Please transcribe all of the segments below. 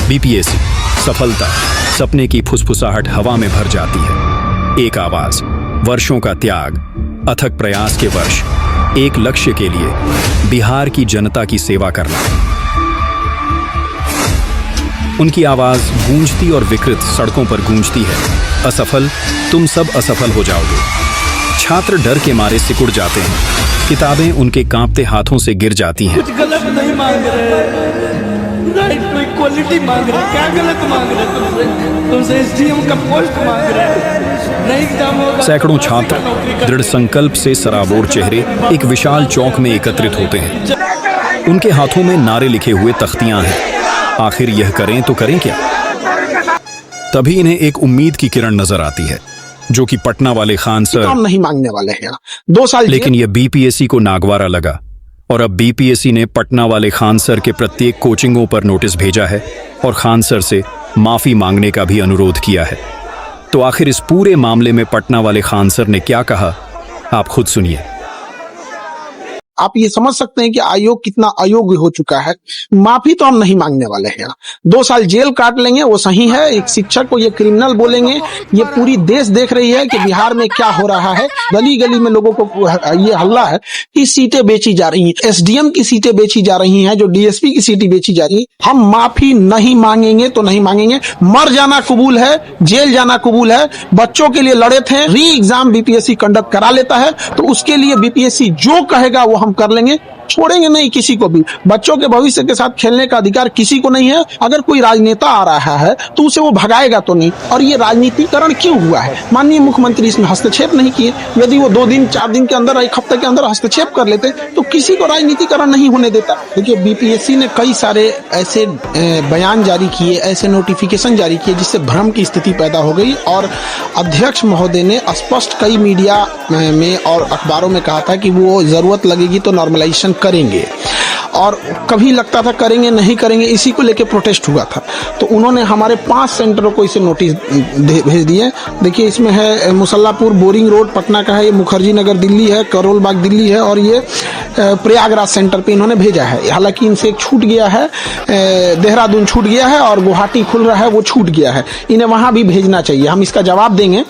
BPSC सफलता, सपने की फुसफुसाहट हवा में भर जाती है। एक आवाज, वर्षों का त्याग, अथक प्रयास के वर्ष, एक लक्ष्य के लिए बिहार की जनता की सेवा करना। उनकी आवाज गूंजती और विकृत सड़कों पर गूंजती है। असफल, तुम सब असफल हो जाओगे। छात्र डर के मारे सिकुड़ जाते हैं, किताबें उनके कांपते हाथों से गिर जाती हैं। कुछ गलत नहीं मांग रहे, राइट टू इक्वलिटी मांग रहे। क्या गलत मांग रहे? तुमसे एसडीएम का पोस्ट मांग रहे। नहीं एग्जाम होगा। सैकड़ों छात्र दृढ़ संकल्प से सराबोर चेहरे एक विशाल चौक में एकत्रित होते हैं। उनके हाथों में नारे लिखे हुए तख्तियां हैं। आखिर यह करें तो करें क्या? तभी इन्हें एक उम्मीद की किरण नजर आती है, जो कि पटना वाले खान सर हम नहीं मांगने वाले हैं 2 साल। लेकिन यह बीपीएससी को नागवारा लगा और अब बीपीएससी ने पटना वाले खान सर के प्रत्येक कोचिंगों पर नोटिस भेजा है और खान सर से माफी मांगने का भी अनुरोध किया है। तो आखिर इस पूरे मामले में पटना वाले खान सर ने क्या कहा, आप खुद सुनिए। आप ये समझ सकते हैं कि आयोग कितना अयोग्य हो चुका है। माफी तो हम नहीं मांगने वाले हैं। 2 साल जेल काट लेंगे वो सही है। एक शिक्षक को ये क्रिमिनल बोलेंगे। ये पूरी देश देख रही है कि बिहार में क्या हो रहा है। गली गली में लोगों को ये हल्ला है कि सीटें बेची जा रही हैं, एसडीएम की सीटें बेची जा रही हैं, जो डीएसपी की सीटें बेची जा रही हैं। हम माफी नहीं मांगेंगे तो नहीं मांगेंगे। मर जाना कबूल है, जेल जाना कबूल है। बच्चों के लिए लड़े थे, री एग्जाम बीपीएससी कंडक्ट करा लेता है तो उसके लिए बीपीएससी जो कहेगा वो हम कर लेंगे। छोड़ेंगे नहीं किसी को भी। बच्चों के भविष्य के साथ खेलने का अधिकार किसी को नहीं है। अगर कोई राजनेता आ रहा है तो उसे वो भगाएगा तो नहीं। और ये राजनीतिकरण क्यों हुआ है? माननीय मुख्यमंत्री इसमें हस्तक्षेप नहीं किए। यदि वो 2 दिन 4 दिन के अंदर, 1 हफ्ते के अंदर हस्तक्षेप कर लेते तो किसी को राजनीतिकरण नहीं होने देता। देखिए, बीपीएससी ने कई सारे ऐसे बयान जारी किए, ऐसे नोटिफिकेशन जारी किए जिससे भ्रम की स्थिति पैदा हो गई। और अध्यक्ष महोदय ने स्पष्ट कई मीडिया में और अखबारों में कहा था कि वो जरूरत लगेगी तो नॉर्मलाइजेशन करेंगे। और कभी लगता था करेंगे नहीं करेंगे, इसी को लेके प्रोटेस्ट हुआ था। तो उन्होंने हमारे 5 सेंटरों को इसे नोटिस भेज दिए। देखिए, इसमें है मुसल्लापुर बोरिंग रोड पटना का है, ये मुखर्जी नगर दिल्ली है, करोल बाग दिल्ली है, और ये प्रयागराज सेंटर पे इन्होंने भेजा है। हालांकि इनसे एक छूट गया है, देहरादून छूट गया है और गुवाहाटी खुल रहा है, वो छूट गया है। इन्हें वहां भी भेजना चाहिए, हम इसका जवाब देंगे।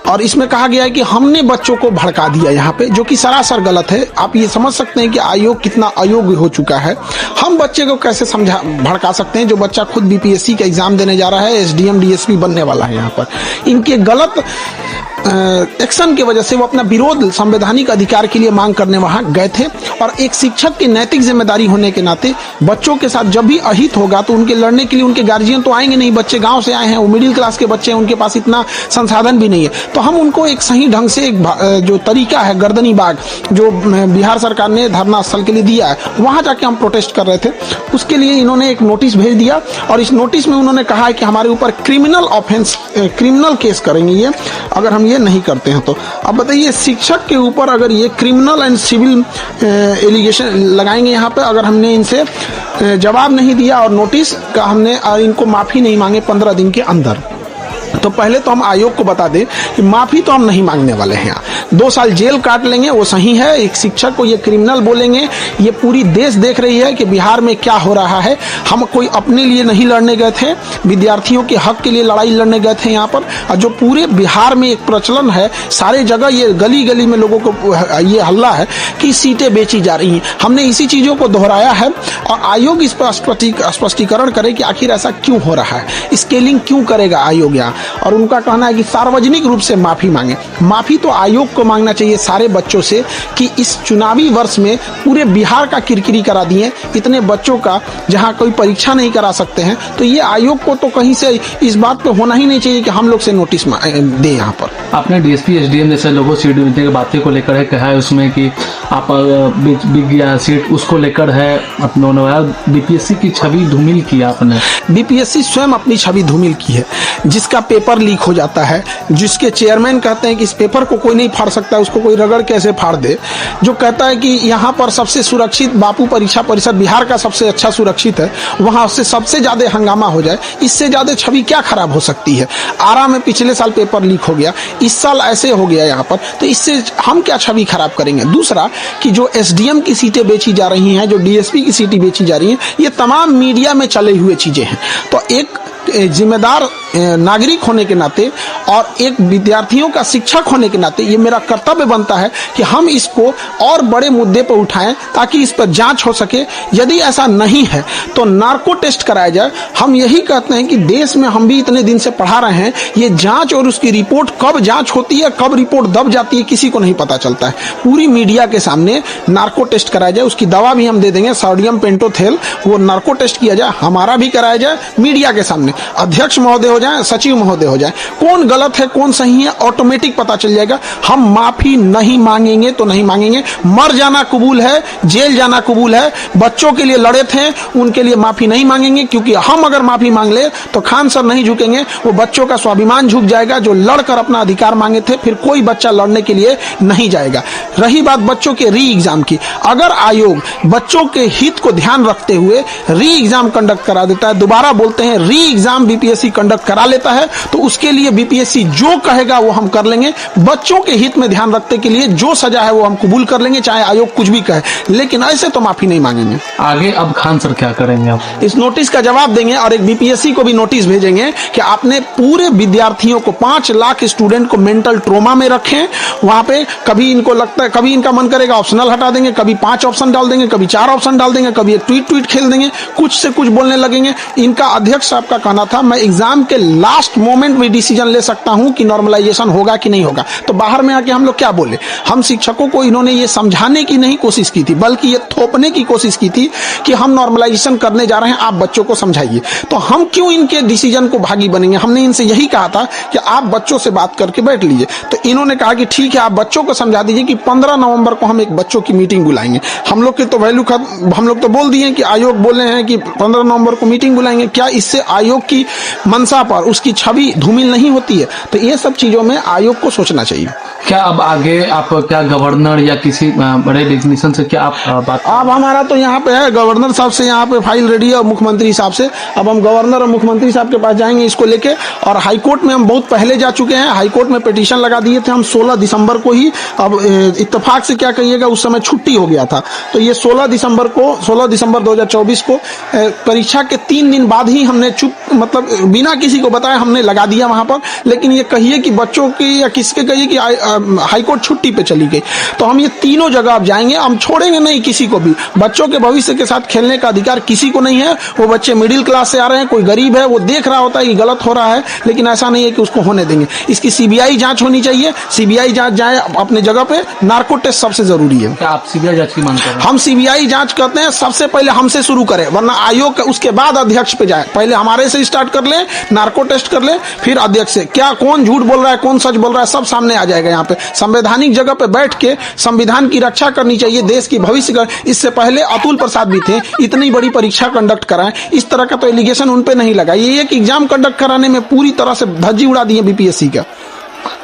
और इसमें कहा गया है कि हमने बच्चों को भड़का दिया यहाँ पे, जो कि सरासर गलत है। आप ये समझ सकते हैं कि आयोग कितना अयोग्य हो चुका है। हम बच्चे को कैसे भड़का सकते हैं जो बच्चा खुद बीपीएससी का एग्जाम देने जा रहा है, एसडीएम डीएसपी बनने वाला है। यहाँ पर इनके गलत एक्शन की वजह से वो अपना विरोध संवैधानिक अधिकार के लिए मांग करने वहां गए थे। और एक शिक्षक की नैतिक जिम्मेदारी होने के नाते बच्चों के साथ जब भी अहित होगा तो उनके लड़ने के लिए उनके गार्जियन तो आएंगे नहीं। बच्चे गांव से आए हैं, वो मिडिल क्लास के बच्चे हैं, उनके पास इतना संसाधन भी नहीं है। तो हम उनको एक सही ढंग से एक जो तरीका है, गर्दनी बाग जो बिहार सरकार ने धरना स्थल के लिए दिया है, वहां जाके हम प्रोटेस्ट कर रहे थे। उसके लिए इन्होंने एक नोटिस भेज दिया और इस नोटिस में उन्होंने कहा है कि हमारे ऊपर क्रिमिनल ऑफेंस, क्रिमिनल केस करेंगे ये, अगर हम ये नहीं करते हैं तो। अब बताइए, शिक्षक के ऊपर अगर ये क्रिमिनल एंड सिविल एलिगेशन लगाएंगे यहाँ पे, अगर हमने इनसे जवाब नहीं दिया और नोटिस का हमने इनको माफी नहीं मांगे 15 दिन के अंदर, तो पहले तो हम आयोग को बता दें कि माफी तो हम नहीं मांगने वाले हैं। 2 साल जेल काट लेंगे वो सही है। एक शिक्षक को ये क्रिमिनल बोलेंगे। ये पूरी देश देख रही है कि बिहार में क्या हो रहा है। हम कोई अपने लिए नहीं लड़ने गए थे, विद्यार्थियों के हक के लिए लड़ाई लड़ने गए थे यहाँ पर। और जो पूरे बिहार में एक प्रचलन है, सारे जगह ये गली गली में लोगों को ये हल्ला है कि सीटें बेची जा रही हैं। हमने इसी चीजों को दोहराया है और आयोग इस पर स्पष्टीकरण करे कि आखिर ऐसा क्यों हो रहा है, स्केलिंग क्यों करेगा आयोग यहाँ। और उनका कहना है कि सार्वजनिक रूप से माफी मांगे। माफी तो आयोग को मांगना चाहिए सारे बच्चों से कि इस चुनावी वर्ष में पूरे बिहार का किरकिरी करा दिए, इतने बच्चों का, जहां कोई परीक्षा नहीं करा सकते हैं। तो ये आयोग को तो कहीं से इस बात पे होना ही नहीं चाहिए कि हम लोग से नोटिस दे। यहाँ पर आपने डीएसपी एसडीएम जैसे लोगों सीट मिलने की बातें को लेकर है कहा है उसमें कि आप बिक गया सीट, उसको लेकर है अपने बीपीएससी की छवि धूमिल की आपने। बीपीएससी स्वयं अपनी छवि धूमिल की है। जिसका पेपर लीक हो जाता है, जिसके चेयरमैन कहते हैं कि इस पेपर को कोई नहीं फाड़ सकता, उसको कोई रगड़ कैसे फाड़ दे, जो कहता है कि यहाँ पर सबसे सुरक्षित बापू परीक्षा परिषद बिहार का सबसे अच्छा सुरक्षित है, वहां से सबसे ज्यादा हंगामा हो जाए, इससे ज्यादा छवि क्या खराब हो सकती है। आरा में पिछले साल पेपर लीक हो गया, इस साल ऐसे हो गया यहाँ पर, तो इससे हम क्या छवि खराब करेंगे। दूसरा कि जो एसडीएम की सीटें बेची जा रही हैं, जो डीएसपी की सीटें बेची जा रही हैं, ये तमाम मीडिया में चले हुए चीजें हैं। हैं। तो एक जिम्मेदार नागरिक होने के नाते और एक विद्यार्थियों का शिक्षक होने के नाते ये मेरा कर्तव्य बनता है कि हम इसको और बड़े मुद्दे पर उठाएं ताकि इस पर जांच हो सके। यदि ऐसा नहीं है तो नार्को टेस्ट कराया जाए। हम यही कहते हैं कि देश में हम भी इतने दिन से पढ़ा रहे हैं, ये जांच और उसकी रिपोर्ट कब जांच होती है, कब रिपोर्ट दब जाती है, किसी को नहीं पता चलता है। पूरी मीडिया के सामने नार्को टेस्ट कराया जाए, उसकी दवा भी हम दे देंगे, सोडियम पेंटोथेल, वो नार्को टेस्ट किया जाए, हमारा भी कराया जाए मीडिया के सामने। अध्यक्ष महोदय हो जाए, सचिव महोदय हो जाए, कौन गलत है कौन सही है ऑटोमेटिक पता चल जाएगा। हम माफी नहीं मांगेंगे तो नहीं मांगेंगे। मर जाना कबूल है, जेल जाना कबूल है। बच्चों के लिए लड़े थे, उनके लिए माफी नहीं मांगेंगे, क्योंकि हम अगर माफी मांग ले तो खान सर नहीं झुकेंगे, वो बच्चों का स्वाभिमान झुक जाएगा जो लड़कर अपना अधिकार मांगे थे। फिर कोई बच्चा लड़ने के लिए नहीं जाएगा। रही बात बच्चों के री एग्जाम की, अगर आयोग बच्चों के हित को ध्यान रखते हुए री एग्जाम कंडक्ट करा देता है, दोबारा बोलते हैं री एग्जाम बीपीएससी कंडक्ट करा लेता है, तो उसके लिए बीपीएससी जो कहेगा वो हम कर लेंगे। बच्चों के हित में ध्यान रखने के लिए जो सजा है वो हम कबूल कर लेंगे, चाहे आयोग कुछ भी कहे, लेकिन ऐसे तो माफी नहीं मांगेंगे। आगे अब खान सर क्या करेंगे? आप इस नोटिस का जवाब देंगे और एक बीपीएससी को भी नोटिस भेजेंगे कि आपने पूरे विद्यार्थियों को 5 लाख स्टूडेंट को मेंटल ट्रोमा में रखें। वहां पे कभी इनको लगता है, कभी इनका मन करेगा ऑप्शनल हटा देंगे, कभी 5 ऑप्शन डाल देंगे, कभी 4 ऑप्शन डाल देंगे, कभी एक ट्वीट खेल देंगे, कुछ से कुछ बोलने लगेंगे। इनका अध्यक्ष साहब का कहना था मैं एग्जाम के लास्ट मोमेंट में डिसीजन ले सकता हूं कि नॉर्मलाइजेशन होगा कि नहीं होगा। तो बाहर में आके हम लोग क्या बोले? हम शिक्षकों को इन्होंने ये समझाने की नहीं कोशिश की थी, बल्कि ये थोपने की कोशिश की थी कि हम नॉर्मलाइजेशन करने जा रहे हैं, आप बच्चों को समझाइए। तो हम क्यों इनके डिसीजन को भागी बनेंगे? हमने इनसे यही कहा था कि आप बच्चों से बात करके बैठ लीजिए। तो इन्होंने कहा कि ठीक है, आप बच्चों को समझा दीजिए कि 15 नवंबर को हम एक बच्चों की मीटिंग बुलाएंगे। हम लोग की तो वैल्यू हम लोग तो बोल दिए कि आयोग बोले हैं कि 15 नवंबर को मीटिंग बुलाएंगे। क्या इससे आयोग की मंशा पर उसकी छवि धूमिल नहीं होती है? तो ये सब चीजों में आयोग को सोचना चाहिए। क्या अब आगे आप क्या गवर्नर या किसी बड़े डिग्निशन से क्या आप बात? अब हमारा तो यहाँ पे है, गवर्नर साहब से यहाँ पे फाइल रेडी है और मुख्यमंत्री साहब से। अब हम गवर्नर और मुख्यमंत्री साहब के पास जाएंगे इसको लेके, और हाईकोर्ट में हम बहुत पहले जा चुके हैं। हाईकोर्ट में पिटीशन लगा दिए थे हम 16 दिसंबर को ही। अब इत्तेफाक से क्या कहिएगा, उस समय छुट्टी हो गया था, तो ये 16 दिसंबर 2024 को परीक्षा के 3 दिन बाद ही हमने मतलब बिना किसी को बताए हमने लगा दिया वहां पर। लेकिन ये कहिए कि बच्चों की या किसके कहिए कि हाईकोर्ट छुट्टी पे चली गई, तो हम ये तीनों जगह अब जाएंगे। हम छोड़ेंगे नहीं किसी को भी। बच्चों के भविष्य के साथ खेलने का अधिकार किसी को नहीं है। वो बच्चे मिडिल क्लास से आ रहे हैं, कोई गरीब है, वो देख रहा होता है कि गलत हो रहा है, लेकिन ऐसा नहीं है कि उसको होने देंगे। इसकी सीबीआई जांच होनी चाहिए। सीबीआई जांच जाए अपने जगह पे, नार्को टेस्ट सबसे जरूरी है। क्या आप सीबीआई जांच की मांग कर रहे हैं? हम सीबीआई जांच करते हैं, सबसे पहले हमसे शुरू करें, वरना आयोग उसके बाद अध्यक्ष पे जाए। पहले हमारे से स्टार्ट कर ले, नार्को टेस्ट कर ले, फिर अध्यक्ष से। क्या कौन झूठ बोल रहा है, कौन सच बोल रहा है, सब सामने आ जाएगा। यहाँ पे संवैधानिक जगह पे बैठ के संविधान की रक्षा करनी चाहिए, देश की भविष्य का। इससे पहले अतुल प्रसाद भी थे, इतनी बड़ी परीक्षा कंडक्ट कराएं, इस तरह का तो एलिगेशन उन पे नहीं लगा। ये एक एग्जाम कंडक्ट कराने में पूरी तरह से धज्जी उड़ा दी है बीपीएससी का।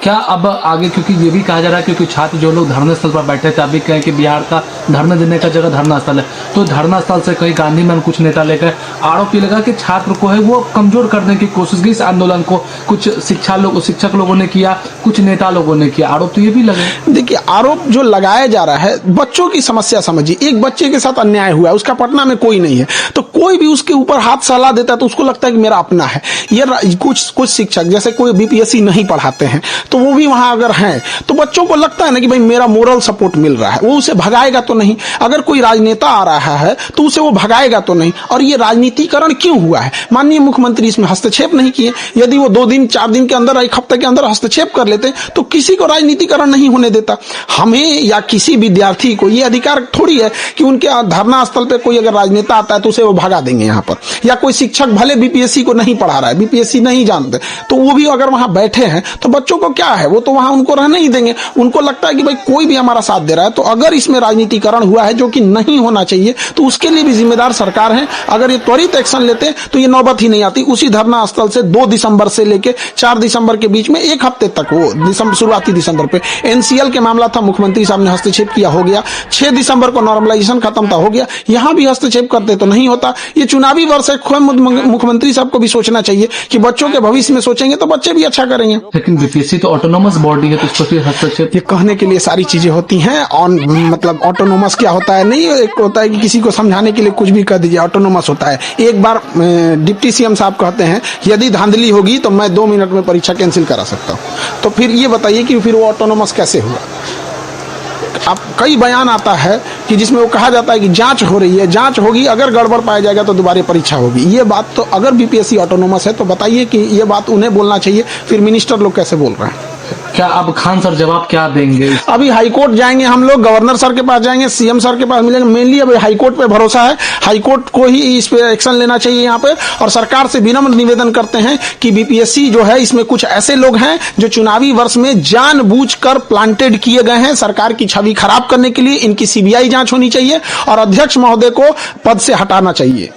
क्या अब आगे, क्योंकि ये भी कहा जा रहा है क्योंकि छात्र जो लोग धरने स्थल पर बैठे थे, अभी कहें कि बिहार का धरना देने का जगह धरना स्थल है, तो धरना स्थल से कहीं गांधी मैन कुछ नेता लेकर आरोप ये लगा कि छात्र को है वो कमजोर करने की कोशिश की। इस आंदोलन को कुछ शिक्षक लोगों ने किया, कुछ नेता लोगों ने किया, आरोप तो ये भी लगे। देखिए, आरोप जो लगाया जा रहा है, बच्चों की समस्या समझिए। एक बच्चे के साथ अन्याय हुआ है, उसका पटना में कोई नहीं है, तो कोई भी उसके ऊपर हाथ सलाह देता है तो उसको लगता है कि मेरा अपना है। ये कुछ शिक्षक जैसे कोई बीपीएससी नहीं पढ़ाते हैं, तो वो भी वहां अगर हैं तो बच्चों को लगता है ना कि भाई मेरा मोरल सपोर्ट मिल रहा है, वो उसे भगाएगा तो नहीं। अगर कोई राजनेता आ रहा है तो उसे वो भगाएगा तो नहीं। और ये राजनीतिकरण क्यों हुआ है? माननीय मुख्यमंत्री इसमें हस्तक्षेप नहीं किए। यदि वो 2 दिन 4 दिन के अंदर, 1 हफ्ते के अंदर हस्तक्षेप कर लेते तो किसी को राजनीतिकरण नहीं होने देता। हमें या किसी विद्यार्थी को ये अधिकार थोड़ी है कि उनके धरना स्थल पे कोई अगर राजनेता आता है तो उसे वो भगा देंगे यहाँ पर। या कोई शिक्षक भले बीपीएससी को नहीं पढ़ा रहा है, बीपीएससी नहीं जानते, तो वो भी अगर वहां बैठे हैं तो बच्चों को क्या है, वो तो वहां उनको रहने ही देंगे। उनको लगता है कि भाई कोई भी हमारा साथ दे रहा है। तो अगर इसमें राजनीतिकरण हुआ है, जो कि नहीं होना चाहिए, तो उसके लिए भी जिम्मेदार सरकार है। अगर ये त्वरित एक्शन लेते तो ये नौबत ही नहीं आती। उसी धरना स्थल से 2 दिसंबर से लेके 4 दिसंबर के बीच में 1 हफ्ते तक, वो शुरुआती दिसंबर पे एनसीएल के मामला था, मुख्यमंत्री साहब ने हस्तक्षेप किया, हो गया। 6 दिसंबर को नॉर्मलाइजेशन खत्म था, हो गया। यहां भी हस्तक्षेप करते तो नहीं होता। ये चुनावी वर्ष है, मुख्यमंत्री साहब को भी सोचना चाहिए कि बच्चों के भविष्य में सोचेंगे तो बच्चे भी अच्छा करेंगे। लेकिन बीपीएससी तो ऑटोनोमस बॉडी है तो उसको फिर हस्तक्षेप ये कहने के लिए सारी चीजें होती हैं। ऑन मतलब ऑटोनोमस क्या होता है, नहीं एक होता है कि किसी को समझाने के लिए कुछ भी कर दीजिए, ऑटोनोमस होता है। एक बार डिप्टी सीएम साहब कहते हैं यदि धांधली होगी तो मैं 2 मिनट में परीक्षा कैंसिल करा सकता हूँ। तो फिर ये बताइए कि फिर वो ऑटोनोमस कैसे हुआ। अब कई बयान आता है कि जिसमें वो कहा जाता है कि जांच हो रही है, जांच होगी, अगर गड़बड़ पाया जाएगा तो दोबारा परीक्षा होगी। ये बात तो अगर बीपीएससी ऑटोनोमस है तो बताइए कि ये बात उन्हें बोलना चाहिए, फिर मिनिस्टर लोग कैसे बोल रहे हैं। क्या अब खान सर जवाब क्या देंगे? अभी हाईकोर्ट जाएंगे हम लोग, गवर्नर सर के पास जाएंगे, सीएम सर के पास मिलेंगे। मेनली अभी हाईकोर्ट पे भरोसा है, हाईकोर्ट को ही इस पे एक्शन लेना चाहिए यहाँ पे। और सरकार से विनम्र निवेदन करते हैं कि बीपीएससी जो है इसमें कुछ ऐसे लोग हैं जो चुनावी वर्ष में जानबूझकर प्लांटेड किए गए हैं सरकार की छवि खराब करने के लिए। इनकी सीबीआई जांच होनी चाहिए और अध्यक्ष महोदय को पद से हटाना चाहिए।